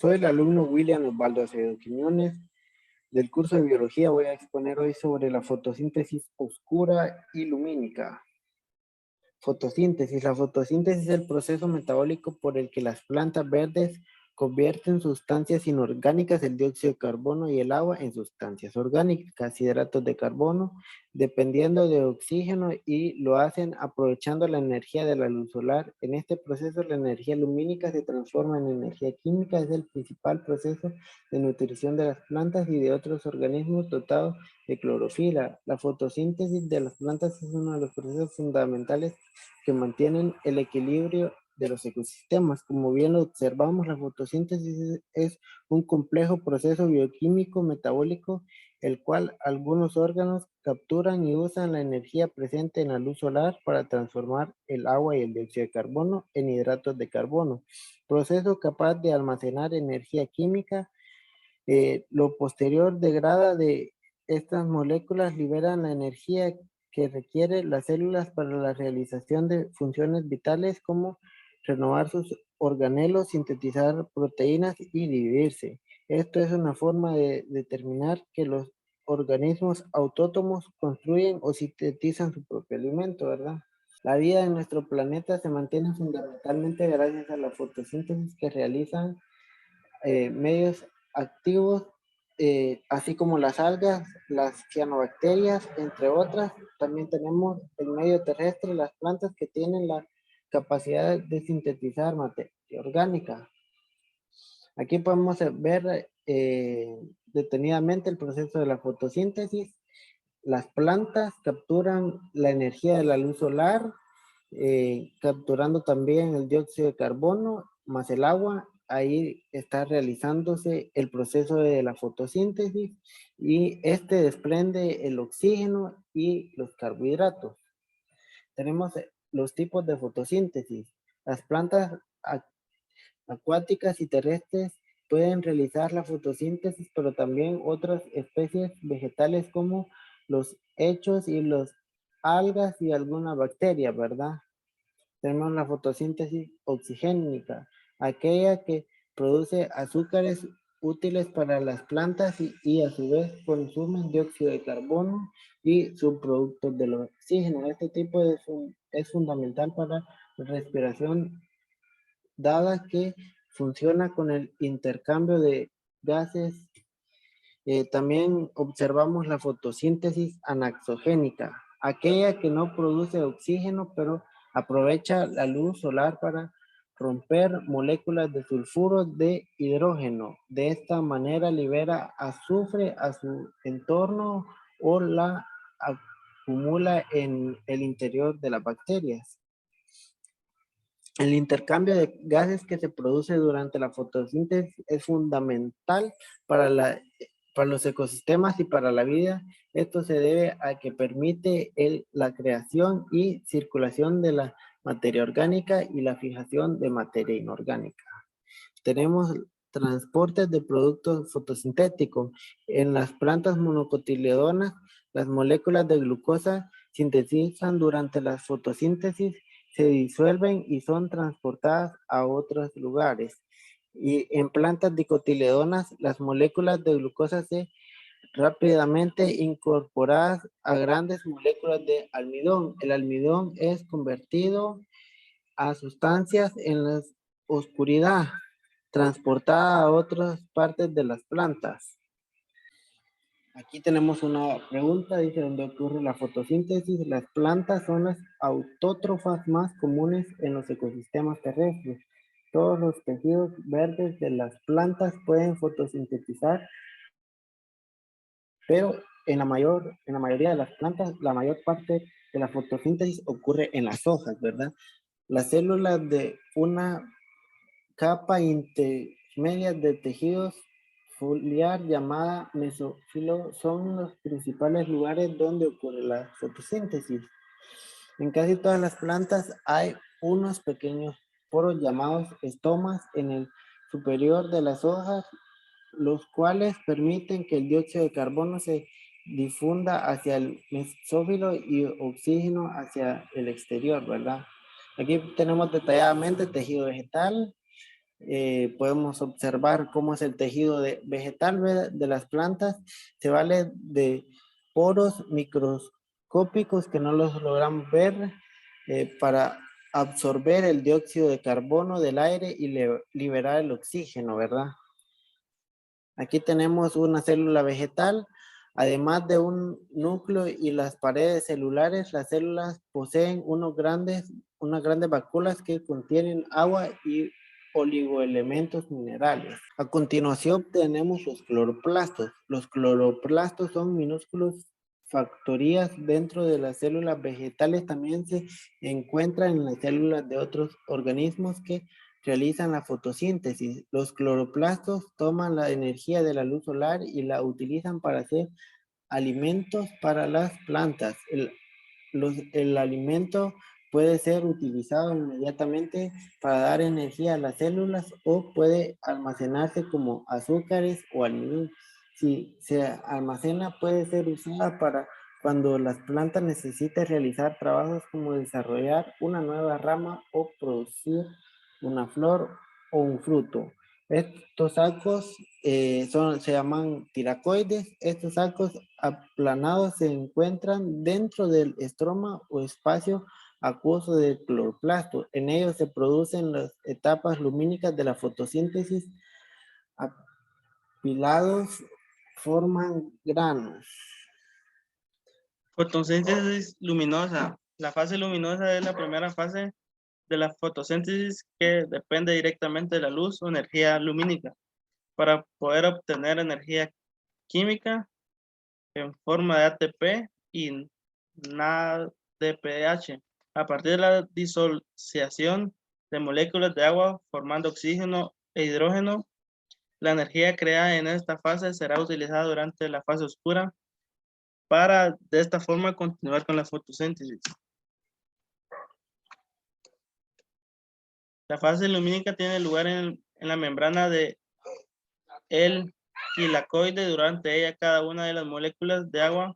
Soy el alumno William Osvaldo Acevedo Quiñones del curso de biología. Voy a exponer hoy sobre la fotosíntesis oscura y lumínica. Fotosíntesis. La fotosíntesis es el proceso metabólico por el que las plantas verdes convierten sustancias inorgánicas, el dióxido de carbono y el agua, en sustancias orgánicas, hidratos de carbono, dependiendo de oxígeno, y lo hacen aprovechando la energía de la luz solar. En este proceso, la energía lumínica se transforma en energía química. Es el principal proceso de nutrición de las plantas y de otros organismos dotados de clorofila. La fotosíntesis de las plantas es uno de los procesos fundamentales que mantienen el equilibrio de los ecosistemas. Como bien lo observamos, la fotosíntesis es un complejo proceso bioquímico metabólico, el cual algunos órganos capturan y usan la energía presente en la luz solar para transformar el agua y el dióxido de carbono en hidratos de carbono, proceso capaz de almacenar energía química. Lo posterior degrada de estas moléculas, liberan la energía que requieren las células para la realización de funciones vitales como renovar sus organelos, sintetizar proteínas y dividirse. Esto es una forma de determinar que los organismos autótomos construyen o sintetizan su propio alimento, ¿verdad? La vida en nuestro planeta se mantiene fundamentalmente gracias a la fotosíntesis que realizan medios activos, así como las algas, las cianobacterias, entre otras. También tenemos el medio terrestre, las plantas que tienen la capacidad de sintetizar materia orgánica. Aquí podemos ver detenidamente el proceso de la fotosíntesis. Las plantas capturan la energía de la luz solar, capturando también el dióxido de carbono más el agua. Ahí está realizándose el proceso de la fotosíntesis y este desprende el oxígeno y los carbohidratos. Tenemos los tipos de fotosíntesis. Las plantas acuáticas y terrestres pueden realizar la fotosíntesis, pero también otras especies vegetales como los hechos y los algas y alguna bacteria, ¿verdad? Tenemos la fotosíntesis oxigénica, aquella que produce azúcares útiles para las plantas y a su vez consumen dióxido de carbono y subproductos del oxígeno. Este tipo es fundamental para la respiración, dada que funciona con el intercambio de gases. También observamos la fotosíntesis anaxogénica, aquella que no produce oxígeno, pero aprovecha la luz solar para romper moléculas de sulfuro de hidrógeno. De esta manera libera azufre a su entorno o la acumula en el interior de las bacterias. El intercambio de gases que se produce durante la fotosíntesis es fundamental para los ecosistemas y para la vida. Esto se debe a que permite la creación y circulación de la materia orgánica y la fijación de materia inorgánica. Tenemos transportes de productos fotosintéticos. En las plantas monocotiledonas, las moléculas de glucosa sintetizan durante la fotosíntesis, se disuelven y son transportadas a otros lugares. Y en plantas dicotiledonas, las moléculas de glucosa se rápidamente incorporadas a grandes moléculas de almidón. El almidón es convertido a sustancias en la oscuridad, transportada a otras partes de las plantas. Aquí tenemos una pregunta, dice: ¿dónde ocurre la fotosíntesis? Las plantas son las autótrofas más comunes en los ecosistemas terrestres. Todos los tejidos verdes de las plantas pueden fotosintetizar, pero en la mayoría de las plantas, la mayor parte de la fotosíntesis ocurre en las hojas, ¿verdad? Las células de una capa intermedia de tejidos foliar llamada mesófilo son los principales lugares donde ocurre la fotosíntesis. En casi todas las plantas hay unos pequeños poros llamados estomas en el superior de las hojas, los cuales permiten que el dióxido de carbono se difunda hacia el mesófilo y oxígeno hacia el exterior, ¿verdad? Aquí tenemos detalladamente tejido vegetal, podemos observar cómo es el tejido vegetal de las plantas. Se vale de poros microscópicos que no los logramos ver para absorber el dióxido de carbono del aire y liberar el oxígeno, ¿verdad? Aquí tenemos una célula vegetal. Además de un núcleo y las paredes celulares, las células poseen unas grandes vacuolas que contienen agua y oligoelementos minerales. A continuación tenemos los cloroplastos. Los cloroplastos son minúsculos factorías dentro de las células vegetales. También se encuentran en las células de otros organismos que realizan la fotosíntesis. Los cloroplastos toman la energía de la luz solar y la utilizan para hacer alimentos para las plantas. El alimento puede ser utilizado inmediatamente para dar energía a las células o puede almacenarse como azúcares o alimentos. Si se almacena, puede ser usada para cuando las plantas necesiten realizar trabajos como desarrollar una nueva rama o producir una flor o un fruto. Estos sacos se llaman tiracoides. Estos sacos aplanados se encuentran dentro del estroma o espacio acuoso del cloroplasto. En ellos se producen las etapas lumínicas de la fotosíntesis. Apilados forman granos. Fotosíntesis luminosa. La fase luminosa es la primera fase de la fotosíntesis que depende directamente de la luz o energía lumínica para poder obtener energía química en forma de ATP y NADPH a partir de la disociación de moléculas de agua formando oxígeno e hidrógeno. La energía creada en esta fase será utilizada durante la fase oscura para de esta forma continuar con la fotosíntesis. La fase lumínica tiene lugar en la membrana de el tilacoide. Durante ella cada una de las moléculas de agua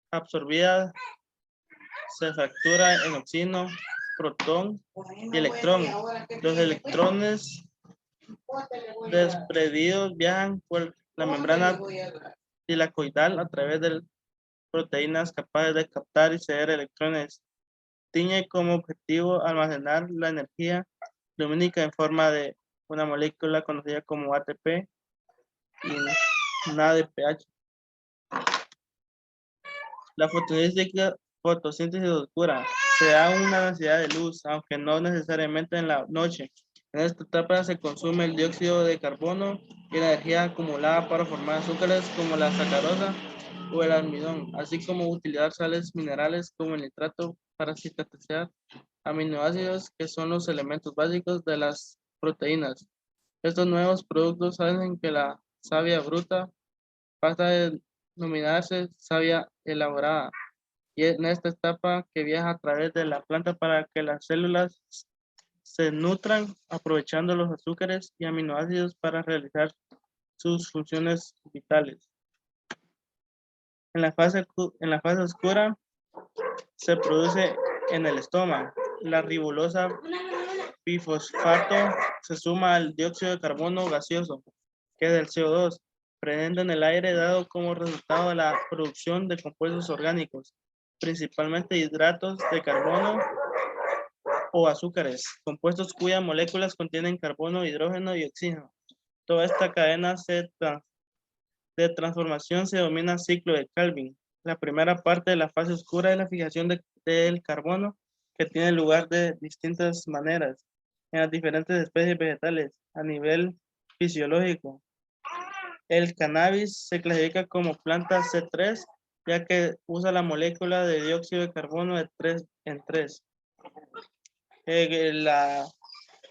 absorbida se fractura en oxígeno, protón y electrón. Los electrones desprendidos viajan por la membrana tilacoidal a través de proteínas capaces de captar y ceder electrones. Tiene como objetivo almacenar la energía lumínica en forma de una molécula conocida como ATP y NADPH. La fotosíntesis oscura se da una densidad de luz, aunque no necesariamente en la noche. En esta etapa se consume el dióxido de carbono y la energía acumulada para formar azúcares como la sacarosa o el almidón, así como utilizar sales minerales como el nitrato para sintetizar aminoácidos, que son los elementos básicos de las proteínas. Estos nuevos productos hacen que la savia bruta pasa de denominarse savia elaborada, y en esta etapa que viaja a través de la planta para que las células se nutran, aprovechando los azúcares y aminoácidos para realizar sus funciones vitales. En la fase oscura se produce en el estómago. La ribosa bifosfato se suma al dióxido de carbono gaseoso, que es el CO2, presente en el aire, dado como resultado de la producción de compuestos orgánicos, principalmente hidratos de carbono o azúcares, compuestos cuyas moléculas contienen carbono, hidrógeno y oxígeno. Toda esta cadena de transformación se denomina ciclo de Calvin. La primera parte de la fase oscura es la fijación del carbono, que tiene lugar de distintas maneras en las diferentes especies vegetales a nivel fisiológico. El cannabis se clasifica como planta C3, ya que usa la molécula de dióxido de carbono de 3 en 3. La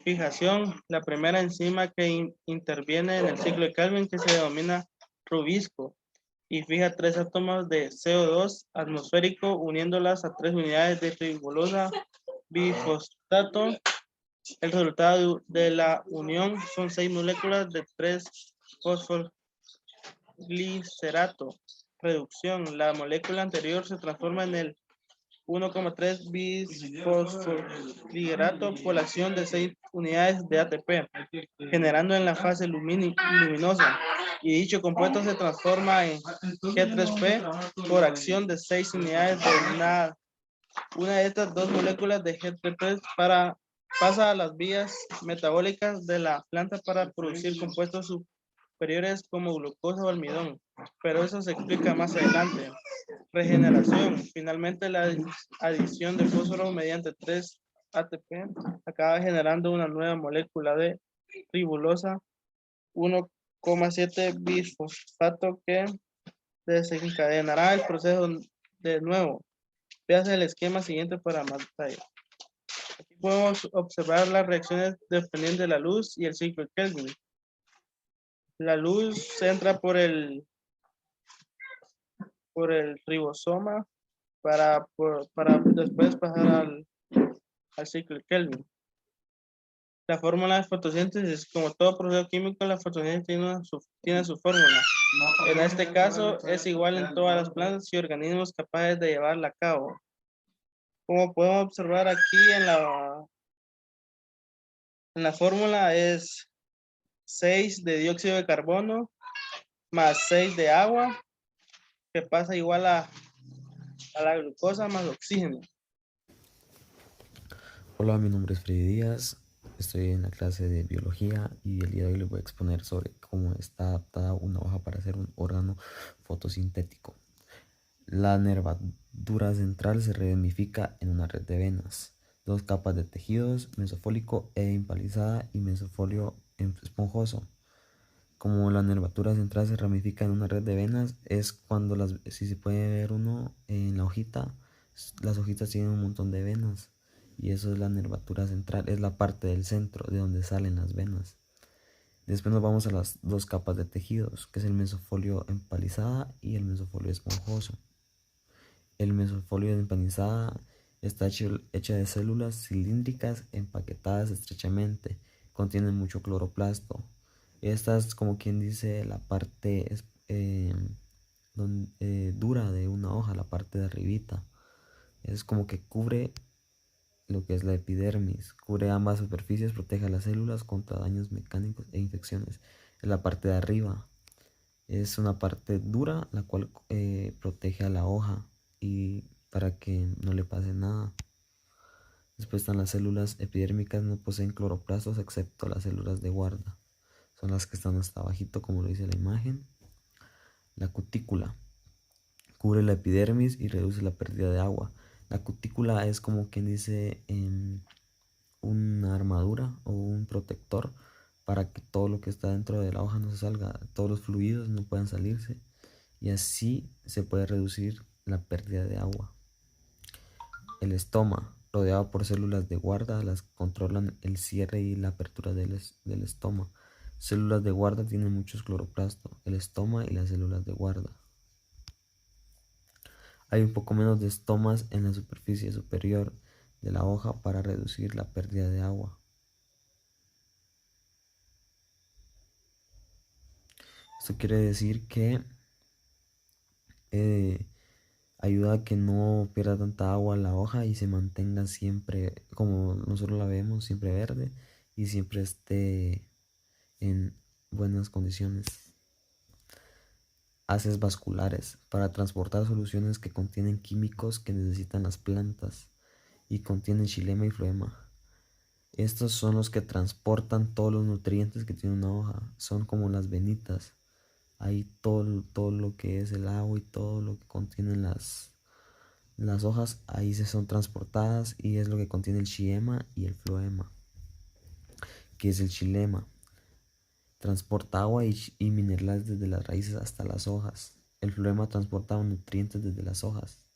fijación, la primera enzima que interviene en el ciclo de Calvin, que se denomina rubisco, y fija 3 átomos de CO2 atmosférico, uniéndolas a 3 unidades de ribosa bifosfato. El resultado de la unión son 6 moléculas de 3 fosfoglicerato. Reducción, la molécula anterior se transforma en el 1,3 bisfosforilato por la acción de 6 unidades de ATP, generando en la fase luminosa. Y dicho compuesto se transforma en G3P por acción de 6 unidades de NAD. Una de estas dos moléculas de G3P pasa a las vías metabólicas de la planta para producir compuestos superiores como glucosa o almidón, pero eso se explica más adelante. Regeneración. Finalmente, la adición de fósforo mediante 3 ATP acaba generando una nueva molécula de ribosa 1,7 bisfosfato que desencadenará el proceso de nuevo. Veas el esquema siguiente para más detalles. Aquí podemos observar las reacciones dependiendo de la luz y el ciclo de Kelvin. La luz entra por el ribosoma para después pasar al ciclo de Kelvin. La fórmula de fotosíntesis, como todo proceso químico, la fotosíntesis tiene su fórmula. En este caso, es igual en todas las plantas y organismos capaces de llevarla a cabo. Como podemos observar aquí en la fórmula es 6 de dióxido de carbono más 6 de agua, que pasa igual a la glucosa más oxígeno. Hola, mi nombre es Freddy Díaz, estoy en la clase de biología y el día de hoy les voy a exponer sobre cómo está adaptada una hoja para hacer un órgano fotosintético. La nervadura central se ramifica en una red de venas, dos capas de tejidos, mesofólico e empalizada y mesofolio esponjoso. Como la nervadura central se ramifica en una red de venas, es cuando si se puede ver uno en la hojita, las hojitas tienen un montón de venas. Y eso es la nervadura central, es la parte del centro de donde salen las venas. Después nos vamos a las dos capas de tejidos, que es el mesofolio empalizada y el mesofolio esponjoso. El mesofolio empalizada está hecha de células cilíndricas empaquetadas estrechamente, contienen mucho cloroplasto. Esta es, como quien dice, la parte dura de una hoja, la parte de arribita. Es como que cubre lo que es la epidermis, cubre ambas superficies, protege a las células contra daños mecánicos e infecciones. Es la parte de arriba, es una parte dura la cual protege a la hoja y para que no le pase nada. Después están las células epidérmicas, no poseen cloroplastos excepto las células de guarda, son las que están hasta abajito como lo dice la imagen. La cutícula cubre la epidermis y reduce la pérdida de agua. La cutícula es, como quien dice, una armadura o un protector para que todo lo que está dentro de la hoja no se salga, todos los fluidos no puedan salirse, y así se puede reducir la pérdida de agua. El estoma, rodeado por células de guarda, las controlan el cierre y la apertura del estoma. Células de guarda tienen muchos cloroplastos, el estoma y las células de guarda. Hay un poco menos de estomas en la superficie superior de la hoja para reducir la pérdida de agua. Esto quiere decir que ayuda a que no pierda tanta agua la hoja y se mantenga siempre, como nosotros la vemos, siempre verde y siempre esté en buenas condiciones. Haces vasculares para transportar soluciones que contienen químicos que necesitan las plantas y contienen xilema y floema. Estos son los que transportan todos los nutrientes que tiene una hoja, son como las venitas. Ahí todo lo que es el agua y todo lo que contienen las hojas, ahí se son transportadas, y es lo que contiene el xilema y el floema. ¿Qué es el xilema? Transporta agua y minerales desde las raíces hasta las hojas. El floema transporta nutrientes desde las hojas.